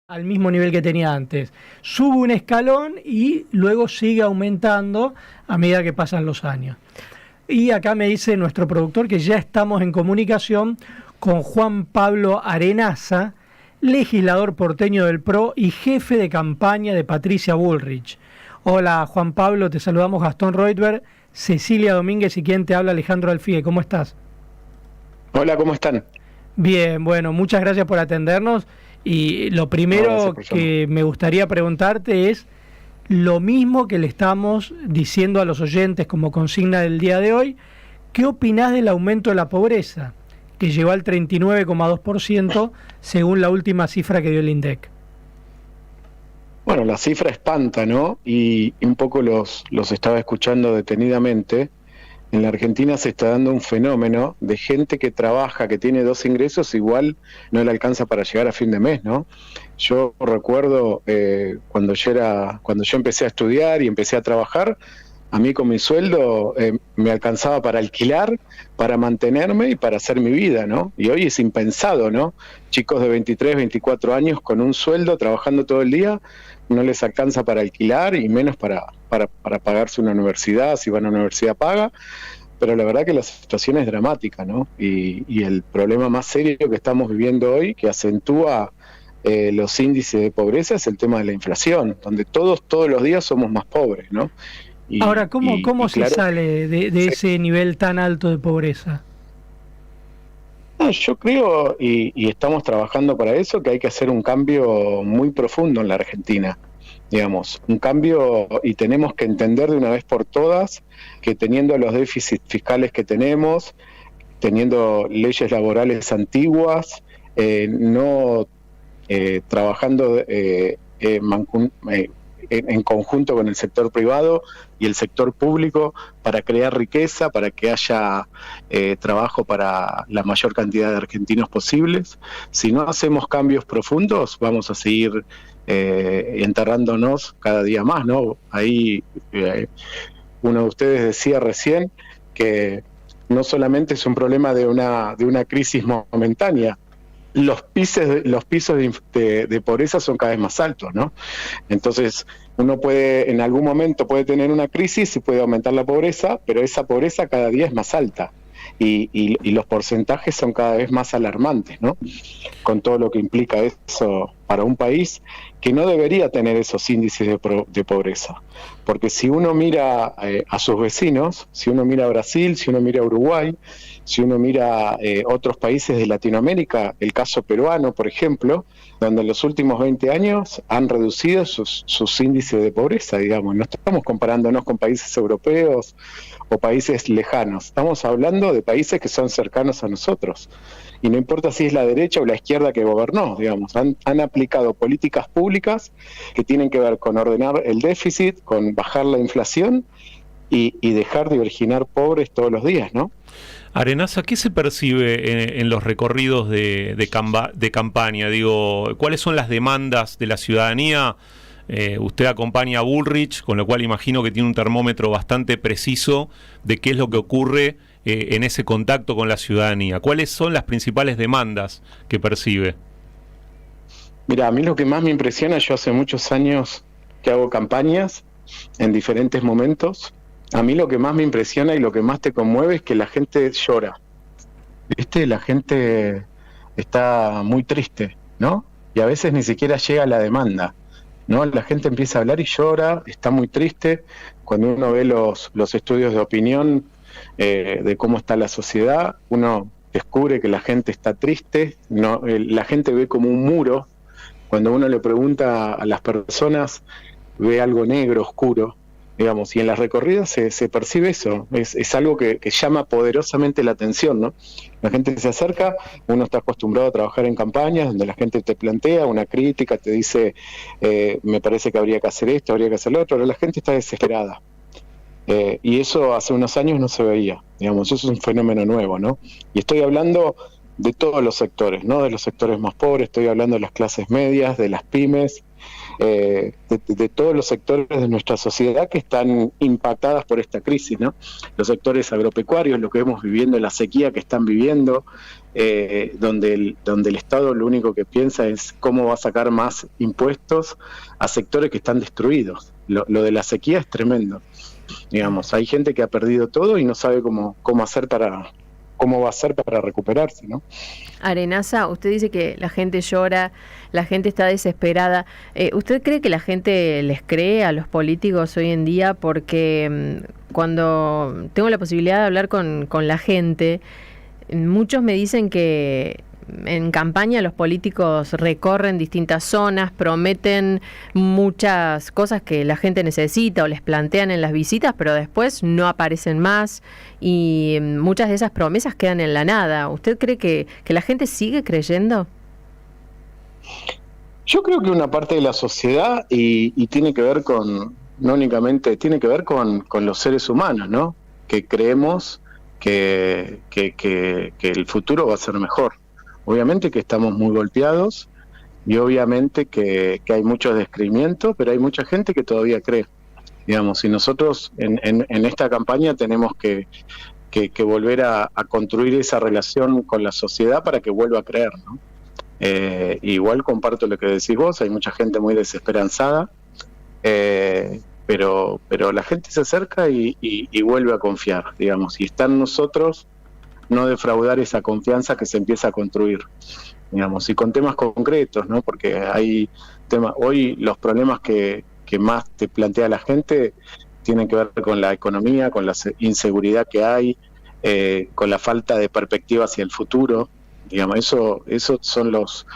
al mismo nivel que tenía antes. Sube un escalón y luego sigue aumentando a medida que pasan los años. Y acá me dice nuestro productor que ya estamos en comunicación con Juan Pablo Arenaza, legislador porteño del PRO y jefe de campaña de Patricia Bullrich. Hola Juan Pablo, te saludamos Gastón Reutberg, Cecilia Domínguez y quien te habla Alejandro Alfie. ¿Cómo estás? Hola, ¿cómo están? Bien, bueno, muchas gracias por atendernos. Y lo primero que me gustaría preguntarte es lo mismo que le estamos diciendo a los oyentes como consigna del día de hoy. ¿Qué opinás del aumento de la pobreza, que llegó al 39,2% según la última cifra que dio el INDEC? Bueno, la cifra espanta, ¿no? Y un poco los estaba escuchando detenidamente. En la Argentina se está dando un fenómeno de gente que trabaja, que tiene dos ingresos, igual no le alcanza para llegar a fin de mes, ¿no? Yo recuerdo cuando yo empecé a estudiar y empecé a trabajar, a mí con mi sueldo me alcanzaba para alquilar, para mantenerme y para hacer mi vida, ¿no? Y hoy es impensado, ¿no? Chicos de 23, 24 años con un sueldo, trabajando todo el día, no les alcanza para alquilar y menos para pagarse una universidad, si van a una universidad paga, pero la verdad que la situación es dramática, ¿no? Y el problema más serio que estamos viviendo hoy, que acentúa los índices de pobreza, es el tema de la inflación, donde todos los días somos más pobres, ¿no? Ahora, ¿cómo se sale de ese nivel tan alto de pobreza? No, yo creo, y estamos trabajando para eso, que hay que hacer un cambio muy profundo en la Argentina, digamos, un cambio, y tenemos que entender de una vez por todas que teniendo los déficits fiscales que tenemos, teniendo leyes laborales antiguas, no trabajando en conjunto con el sector privado y el sector público para crear riqueza, para que haya trabajo para la mayor cantidad de argentinos posibles. Si no hacemos cambios profundos, vamos a seguir enterrándonos cada día más, ¿no? Ahí uno de ustedes decía recién que no solamente es un problema de una crisis momentánea, los pisos de pobreza son cada vez más altos, ¿no? Entonces, uno puede, en algún momento puede tener una crisis y puede aumentar la pobreza, pero esa pobreza cada día es más alta y los porcentajes son cada vez más alarmantes, ¿no? Con todo lo que implica eso para un país que no debería tener esos índices de pobreza. Porque si uno mira a sus vecinos, si uno mira a Brasil, si uno mira a Uruguay, si uno mira otros países de Latinoamérica, el caso peruano, por ejemplo, donde en los últimos 20 años han reducido sus índices de pobreza, digamos. No estamos comparándonos con países europeos o países lejanos, estamos hablando de países que son cercanos a nosotros. Y no importa si es la derecha o la izquierda que gobernó, digamos, han aplicado políticas públicas que tienen que ver con ordenar el déficit, con bajar la inflación y dejar de originar pobres todos los días, ¿no? Arenaza, ¿qué se percibe en los recorridos de campaña? Digo, ¿cuáles son las demandas de la ciudadanía? Usted acompaña a Bullrich, con lo cual imagino que tiene un termómetro bastante preciso de qué es lo que ocurre en ese contacto con la ciudadanía. ¿Cuáles son las principales demandas que percibe? Mira, a mí lo que más me impresiona, yo hace muchos años que hago campañas en diferentes momentos. A mí lo que más me impresiona y lo que más te conmueve es que la gente llora. ¿Viste? La gente está muy triste, ¿no? Y a veces ni siquiera llega a la demanda, ¿no? La gente empieza a hablar y llora, está muy triste. Cuando uno ve los estudios de opinión de cómo está la sociedad, uno descubre que la gente está triste, no, la gente ve como un muro. Cuando uno le pregunta a las personas, ve algo negro, oscuro, digamos, y en las recorridas se percibe eso, es algo que llama poderosamente la atención, ¿no? La gente se acerca, uno está acostumbrado a trabajar en campañas donde la gente te plantea una crítica, te dice, me parece que habría que hacer esto, habría que hacer lo otro, pero la gente está desesperada. Y eso hace unos años no se veía, digamos, eso es un fenómeno nuevo, ¿no? Y estoy hablando de todos los sectores, no de los sectores más pobres, estoy hablando de las clases medias, de las pymes, de todos los sectores de nuestra sociedad que están impactadas por esta crisis, ¿no? Los sectores agropecuarios, lo que hemos viviendo, la sequía que están viviendo, donde el Estado lo único que piensa es cómo va a sacar más impuestos a sectores que están destruidos. Lo de la sequía es tremendo. Digamos, hay gente que ha perdido todo y no sabe cómo va a ser para recuperarse, ¿no? Arenaza, usted dice que la gente llora, la gente está desesperada. ¿Usted cree que la gente les cree a los políticos hoy en día? Porque cuando tengo la posibilidad de hablar con la gente, muchos me dicen que en campaña los políticos recorren distintas zonas, prometen muchas cosas que la gente necesita o les plantean en las visitas, pero después no aparecen más y muchas de esas promesas quedan en la nada. ¿Usted cree que la gente sigue creyendo? Yo creo que una parte de la sociedad y tiene que ver no únicamente, tiene que ver con los seres humanos, ¿no? Que creemos que el futuro va a ser mejor. Obviamente que estamos muy golpeados y obviamente que hay mucho descreimiento, pero hay mucha gente que todavía cree. Digamos, y nosotros en esta campaña tenemos que volver a construir esa relación con la sociedad para que vuelva a creer, ¿no? Igual comparto lo que decís vos, hay mucha gente muy desesperanzada, pero la gente se acerca y vuelve a confiar, digamos, y está en nosotros no defraudar esa confianza que se empieza a construir, digamos, y con temas concretos, ¿no? Porque hay temas, hoy los problemas que más te plantea la gente tienen que ver con la economía, con la inseguridad que hay, con la falta de perspectiva hacia el futuro, digamos, eso son los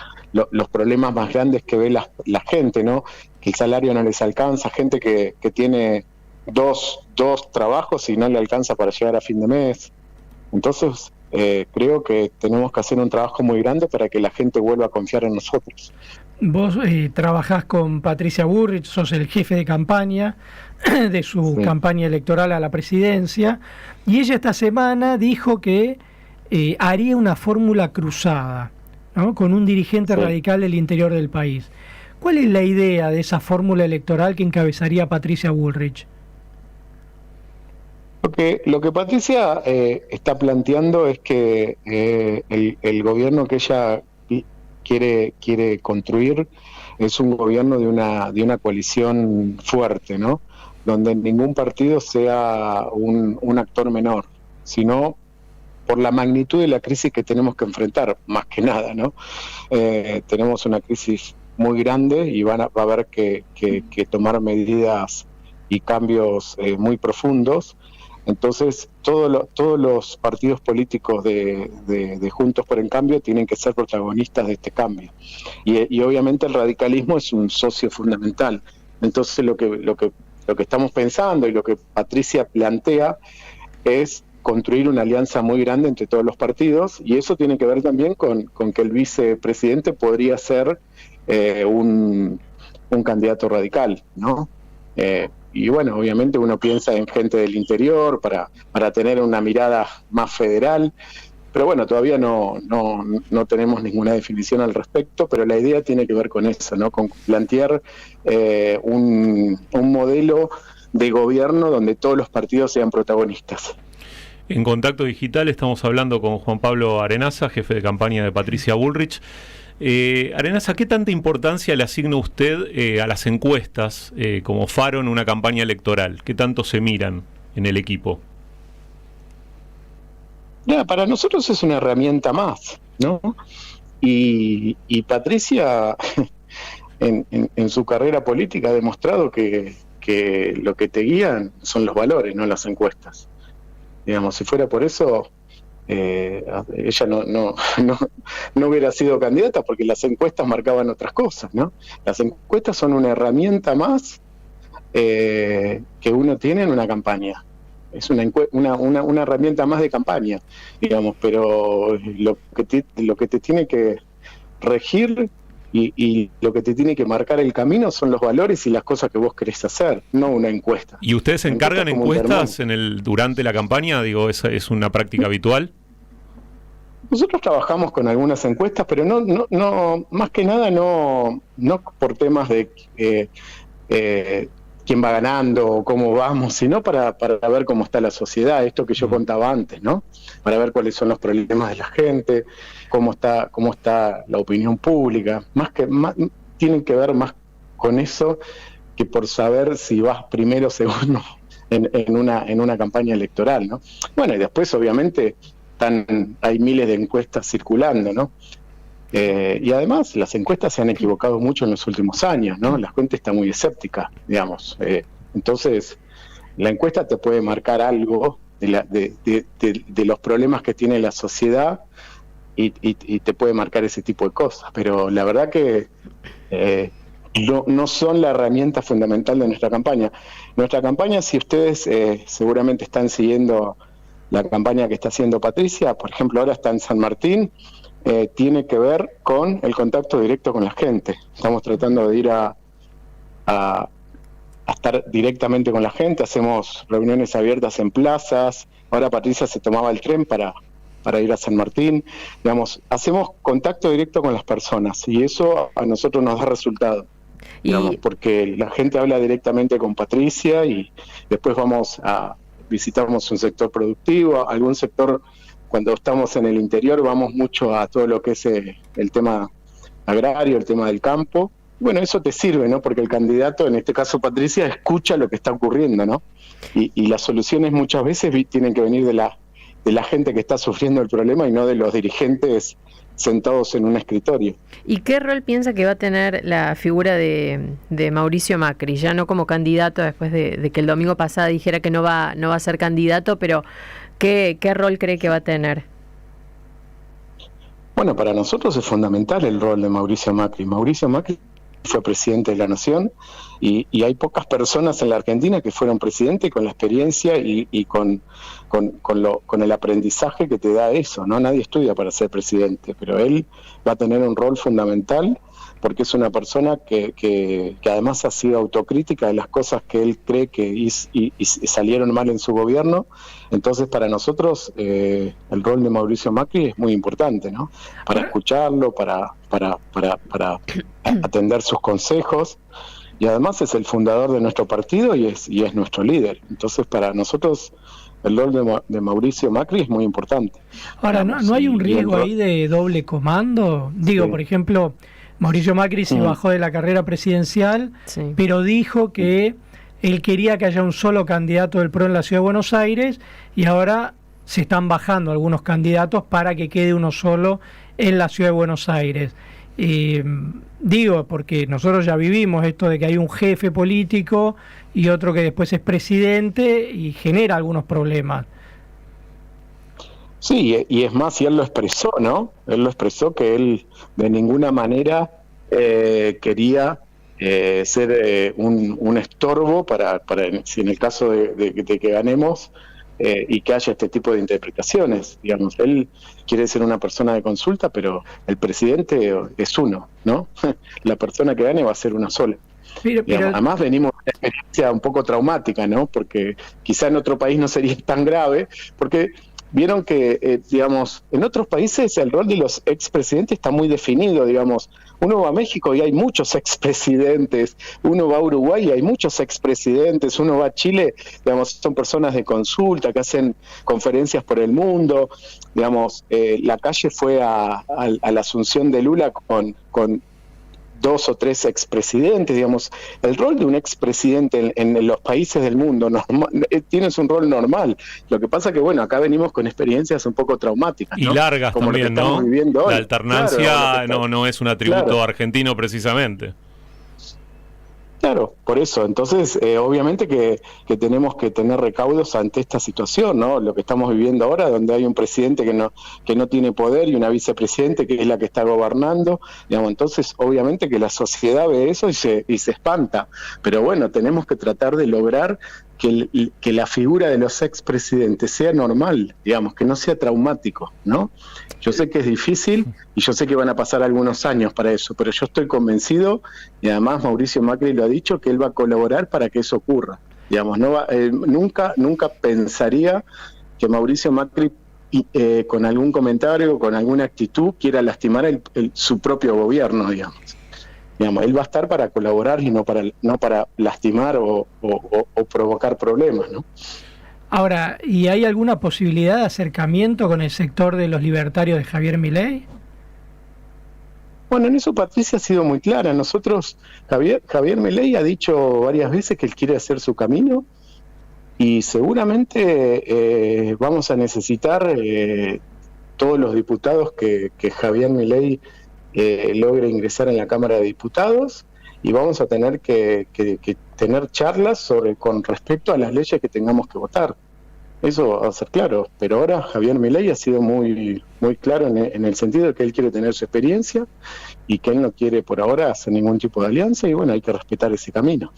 problemas más grandes que ve la gente, ¿no? Que el salario no les alcanza, gente que tiene dos trabajos y no le alcanza para llegar a fin de mes. Entonces, creo que tenemos que hacer un trabajo muy grande para que la gente vuelva a confiar en nosotros. Vos trabajás con Patricia Bullrich, sos el jefe de campaña de su campaña electoral a la presidencia, y ella esta semana dijo que haría una fórmula cruzada, ¿no? Con un dirigente radical del interior del país. ¿Cuál es la idea de esa fórmula electoral que encabezaría Patricia Bullrich? Lo que Patricia está planteando es que el gobierno que ella quiere construir es un gobierno de una coalición fuerte, ¿no? Donde ningún partido sea un actor menor, sino por la magnitud de la crisis que tenemos que enfrentar, más que nada, ¿no? Tenemos una crisis muy grande y va a haber que tomar medidas y cambios muy profundos. Entonces, todos los partidos políticos de Juntos por el Cambio tienen que ser protagonistas de este cambio. Y obviamente el radicalismo es un socio fundamental. Entonces, lo que estamos pensando y lo que Patricia plantea es construir una alianza muy grande entre todos los partidos, y eso tiene que ver también con que el vicepresidente podría ser un candidato radical, ¿no? Y bueno, obviamente uno piensa en gente del interior para tener una mirada más federal, pero bueno, todavía no tenemos ninguna definición al respecto, pero la idea tiene que ver con eso, ¿no? Con plantear un modelo de gobierno donde todos los partidos sean protagonistas. En Contacto Digital estamos hablando con Juan Pablo Arenaza, jefe de campaña de Patricia Bullrich. Arenaza, ¿qué tanta importancia le asigna usted a las encuestas como faro en una campaña electoral? ¿Qué tanto se miran en el equipo? Para nosotros es una herramienta más, ¿no? Y Patricia en su carrera política ha demostrado que lo que te guían son los valores, no las encuestas. Digamos, si fuera por eso, ella no hubiera sido candidata, porque las encuestas marcaban otras cosas, ¿no? Las encuestas son una herramienta más que uno tiene en una campaña. Es una herramienta más de campaña, digamos, pero lo que te tiene que regir y lo que te tiene que marcar el camino son los valores y las cosas que vos querés hacer, no una encuesta. ¿Y ustedes se encargan encuestas durante la campaña? Digo, ¿es una práctica habitual? Nosotros trabajamos con algunas encuestas, pero no más que nada no por temas de quién va ganando o cómo vamos, sino para ver cómo está la sociedad, esto que yo contaba antes, ¿no? Para ver cuáles son los problemas de la gente, cómo está la opinión pública, tienen que ver más con eso que por saber si vas primero o segundo en una campaña electoral, ¿no? Bueno, y después obviamente hay miles de encuestas circulando, ¿no? Y además las encuestas se han equivocado mucho en los últimos años, ¿no? La gente está muy escéptica, digamos. Entonces, la encuesta te puede marcar algo de los problemas que tiene la sociedad y te puede marcar ese tipo de cosas. Pero la verdad que no son la herramienta fundamental de nuestra campaña. Nuestra campaña, si ustedes seguramente están siguiendo la campaña que está haciendo Patricia, por ejemplo, ahora está en San Martín, tiene que ver con el contacto directo con la gente. Estamos tratando de ir a estar directamente con la gente, hacemos reuniones abiertas en plazas, ahora Patricia se tomaba el tren para ir a San Martín, digamos, hacemos contacto directo con las personas y eso a nosotros nos da resultado. Digamos, porque la gente habla directamente con Patricia y después visitamos un sector productivo, algún sector. Cuando estamos en el interior vamos mucho a todo lo que es el tema agrario, el tema del campo. Bueno, eso te sirve, ¿no? Porque el candidato, en este caso Patricia, escucha lo que está ocurriendo, ¿no? Y las soluciones muchas veces tienen que venir de la gente que está sufriendo el problema y no de los dirigentes sentados en un escritorio. ¿Y qué rol piensa que va a tener la figura de Mauricio Macri? Ya no como candidato, después de que el domingo pasado dijera que no va a ser candidato, pero ¿qué rol cree que va a tener? Bueno, para nosotros es fundamental el rol de Mauricio Macri. Mauricio Macri fue presidente de la Nación y hay pocas personas en la Argentina que fueron presidente con la experiencia y con el aprendizaje que te da eso, ¿no? Nadie estudia para ser presidente, pero él va a tener un rol fundamental porque es una persona que además ha sido autocrítica de las cosas que él cree que salieron mal en su gobierno. Entonces para nosotros el rol de Mauricio Macri es muy importante, ¿no? Para escucharlo, para atender sus consejos, y además es el fundador de nuestro partido y es nuestro líder. Entonces para nosotros el rol de Mauricio Macri es muy importante. Ahora, ¿no hay un riesgo ahí de doble comando? Digo, sí. Por ejemplo, Mauricio Macri se bajó de la carrera presidencial, sí, pero dijo que él quería que haya un solo candidato del PRO en la Ciudad de Buenos Aires y ahora se están bajando algunos candidatos para que quede uno solo en la Ciudad de Buenos Aires. Digo, porque nosotros ya vivimos esto de que hay un jefe político y otro que después es presidente y genera algunos problemas. Sí, y es más, y él lo expresó, ¿no? Él lo expresó que él de ninguna manera quería ser un estorbo para si en el caso de que ganemos y que haya este tipo de interpretaciones. Digamos, él quiere ser una persona de consulta, pero el presidente es uno, ¿no? La persona que gane va a ser una sola. Pero además venimos de una experiencia un poco traumática, ¿no? Porque quizá en otro país no sería tan grave, porque vieron que, digamos, en otros países el rol de los expresidentes está muy definido, digamos. Uno va a México y hay muchos expresidentes, uno va a Uruguay y hay muchos expresidentes, uno va a Chile, digamos, son personas de consulta que hacen conferencias por el mundo, digamos, la calle fue a la asunción de Lula con 2 o 3 expresidentes, digamos. El rol de un expresidente en los países del mundo tienes un rol normal. Lo que pasa que, bueno, acá venimos con experiencias un poco traumáticas, ¿no? Y largas como también, ¿no? La alternancia, claro, no es un atributo argentino precisamente. Claro, por eso. Entonces, obviamente que tenemos que tener recaudos ante esta situación, ¿no? Lo que estamos viviendo ahora, donde hay un presidente que no tiene poder y una vicepresidente que es la que está gobernando, digamos. Entonces, obviamente que la sociedad ve eso y se espanta. Pero bueno, tenemos que tratar de lograr que la figura de los expresidentes sea normal, digamos, que no sea traumático, ¿no? Yo sé que es difícil y yo sé que van a pasar algunos años para eso, pero yo estoy convencido, y además Mauricio Macri lo ha dicho, que él va a colaborar para que eso ocurra. Digamos, nunca pensaría que Mauricio Macri con algún comentario, con alguna actitud, quiera lastimar su propio gobierno, digamos. Él va a estar para colaborar y no para lastimar o provocar problemas, ¿no? Ahora, ¿y hay alguna posibilidad de acercamiento con el sector de los libertarios de Javier Milei? Bueno, en eso Patricia ha sido muy clara. Javier Milei ha dicho varias veces que él quiere hacer su camino y seguramente vamos a necesitar todos los diputados que Javier Milei logre ingresar en la Cámara de Diputados, y vamos a tener que tener charlas con respecto a las leyes que tengamos que votar. Eso va a ser claro, pero ahora Javier Milei ha sido muy claro en el sentido de que él quiere tener su experiencia y que él no quiere por ahora hacer ningún tipo de alianza, y bueno, hay que respetar ese camino,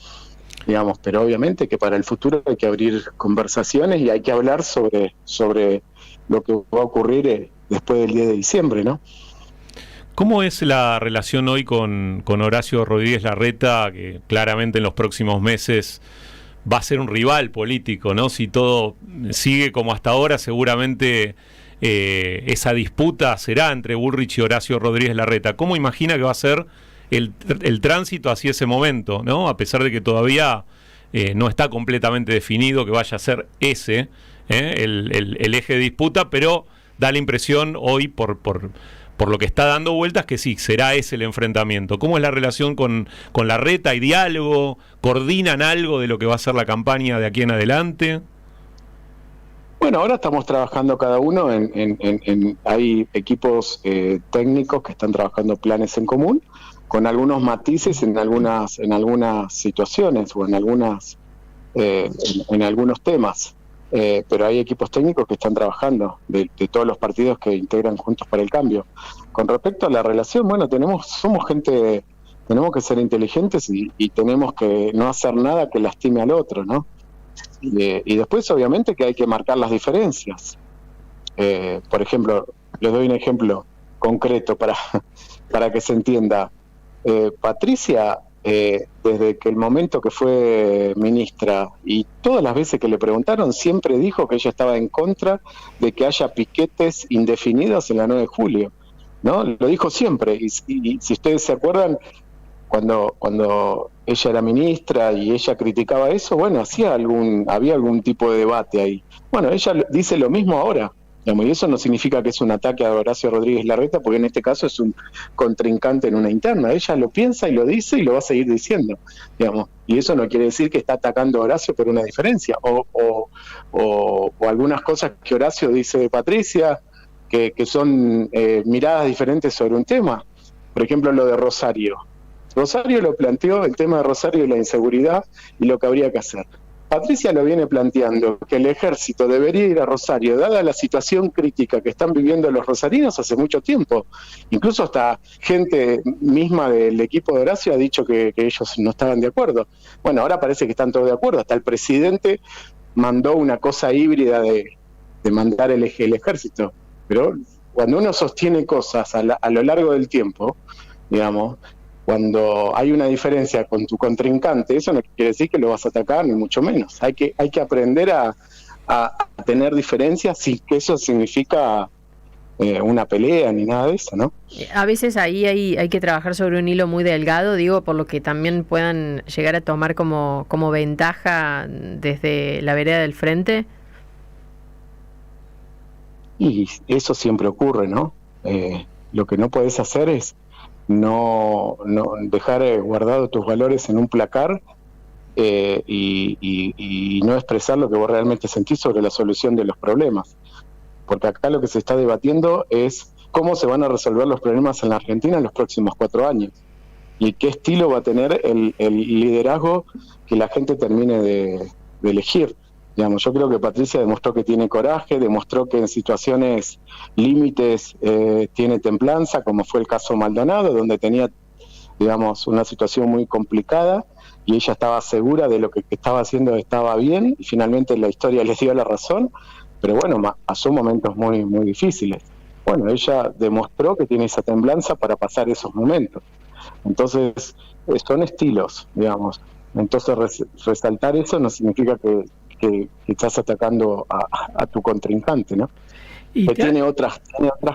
digamos, pero obviamente que para el futuro hay que abrir conversaciones y hay que hablar sobre lo que va a ocurrir después del 10 de diciembre, ¿no? ¿Cómo es la relación hoy con Horacio Rodríguez Larreta, que claramente en los próximos meses va a ser un rival político, ¿no? Si todo sigue como hasta ahora, seguramente esa disputa será entre Bullrich y Horacio Rodríguez Larreta. ¿Cómo imagina que va a ser el tránsito hacia ese momento, ¿no? A pesar de que todavía no está completamente definido que vaya a ser ese el eje de disputa, pero da la impresión hoy por lo que está dando vueltas que sí, será ese el enfrentamiento. ¿Cómo es la relación con Larreta? ¿Hay diálogo? ¿Coordinan algo de lo que va a ser la campaña de aquí en adelante? Bueno, ahora estamos trabajando cada uno hay equipos técnicos que están trabajando planes en común, con algunos matices en algunas situaciones o en algunos temas. Pero hay equipos técnicos que están trabajando de todos los partidos que integran Juntos para el Cambio. Con respecto a la relación, bueno, somos gente, tenemos que ser inteligentes y tenemos que no hacer nada que lastime al otro, ¿no? Y después, obviamente, que hay que marcar las diferencias. Por ejemplo, les doy un ejemplo concreto para que se entienda. Patricia, desde que el momento que fue ministra y todas las veces que le preguntaron, siempre dijo que ella estaba en contra de que haya piquetes indefinidos en la 9 de julio, ¿no? Lo dijo siempre, y si ustedes se acuerdan, cuando ella era ministra y ella criticaba eso, bueno, había algún tipo de debate ahí. Bueno, ella dice lo mismo ahora, digamos, y eso no significa que es un ataque a Horacio Rodríguez Larreta, porque en este caso es un contrincante en una interna. Ella lo piensa y lo dice y lo va a seguir diciendo, digamos, y eso no quiere decir que está atacando a Horacio por una diferencia, o algunas cosas que Horacio dice de Patricia, que son miradas diferentes sobre un tema. Por ejemplo, lo de Rosario. Rosario lo planteó, el tema de Rosario y la inseguridad y lo que habría que hacer. Patricia lo viene planteando, que el ejército debería ir a Rosario, dada la situación crítica que están viviendo los rosarinos hace mucho tiempo. Incluso hasta gente misma del equipo de Horacio ha dicho que ellos no estaban de acuerdo. Bueno, ahora parece que están todos de acuerdo. Hasta el presidente mandó una cosa híbrida de mandar el ejército. Pero cuando uno sostiene cosas a lo largo del tiempo, digamos, cuando hay una diferencia con tu contrincante, eso no quiere decir que lo vas a atacar, ni mucho menos. Hay que aprender a tener diferencias sin que eso significa una pelea ni nada de eso, ¿no? A veces ahí hay que trabajar sobre un hilo muy delgado, digo, por lo que también puedan llegar a tomar como ventaja desde la vereda del frente. Y eso siempre ocurre, ¿no? Lo que no podés hacer es no dejar guardado tus valores en un placar y no expresar lo que vos realmente sentís sobre la solución de los problemas. Porque acá lo que se está debatiendo es cómo se van a resolver los problemas en la Argentina en los próximos 4 años y qué estilo va a tener el liderazgo que la gente termine de elegir. Digamos, yo creo que Patricia demostró que tiene coraje, demostró que en situaciones límites tiene templanza, como fue el caso Maldonado, donde tenía, digamos, una situación muy complicada y ella estaba segura de lo que estaba haciendo estaba bien y finalmente la historia les dio la razón, pero bueno, pasó momentos muy, muy difíciles. Bueno, ella demostró que tiene esa templanza para pasar esos momentos. Entonces, son estilos, digamos. Entonces, resaltar eso no significa que estás atacando a tu contrincante, ¿no? Y que tiene otras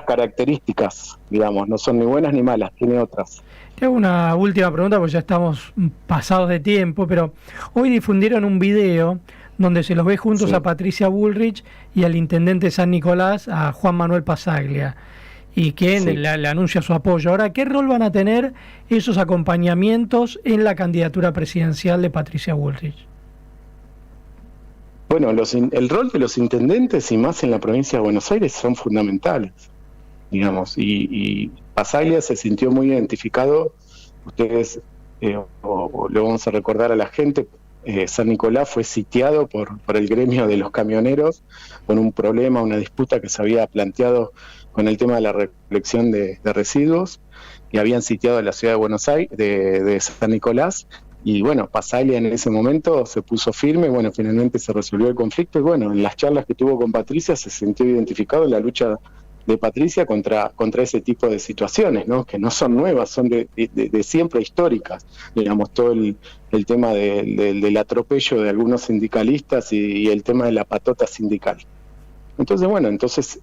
características, digamos, no son ni buenas ni malas, tiene otras. Te hago una última pregunta porque ya estamos pasados de tiempo, pero hoy difundieron un video donde se los ve juntos a Patricia Bullrich y al intendente San Nicolás, a Juan Manuel Pasaglia, y quien le anuncia su apoyo. Ahora, ¿qué rol van a tener esos acompañamientos en la candidatura presidencial de Patricia Bullrich? Bueno, el rol de los intendentes, y más en la provincia de Buenos Aires, son fundamentales, digamos, y Pasaglia se sintió muy identificado. Ustedes, o le vamos a recordar a la gente, San Nicolás fue sitiado por el gremio de los camioneros con un problema, una disputa que se había planteado con el tema de la recolección de residuos, y habían sitiado a la ciudad de Buenos Aires, de San Nicolás, y bueno, Pasaglia en ese momento se puso firme, bueno, finalmente se resolvió el conflicto, y bueno, en las charlas que tuvo con Patricia se sintió identificado en la lucha de Patricia contra ese tipo de situaciones, ¿no? Que no son nuevas, son de siempre históricas, digamos, todo el tema del atropello de algunos sindicalistas y el tema de la patota sindical. Entonces, bueno,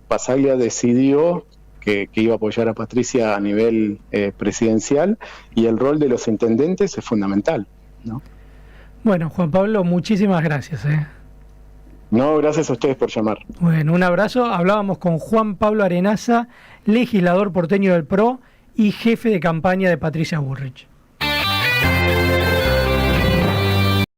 Pasaglia decidió que iba a apoyar a Patricia a nivel presidencial, y el rol de los intendentes es fundamental, ¿no? Bueno, Juan Pablo, muchísimas gracias. No, gracias a ustedes por llamar. Bueno, un abrazo. Hablábamos con Juan Pablo Arenaza, legislador porteño del PRO y jefe de campaña de Patricia Bullrich.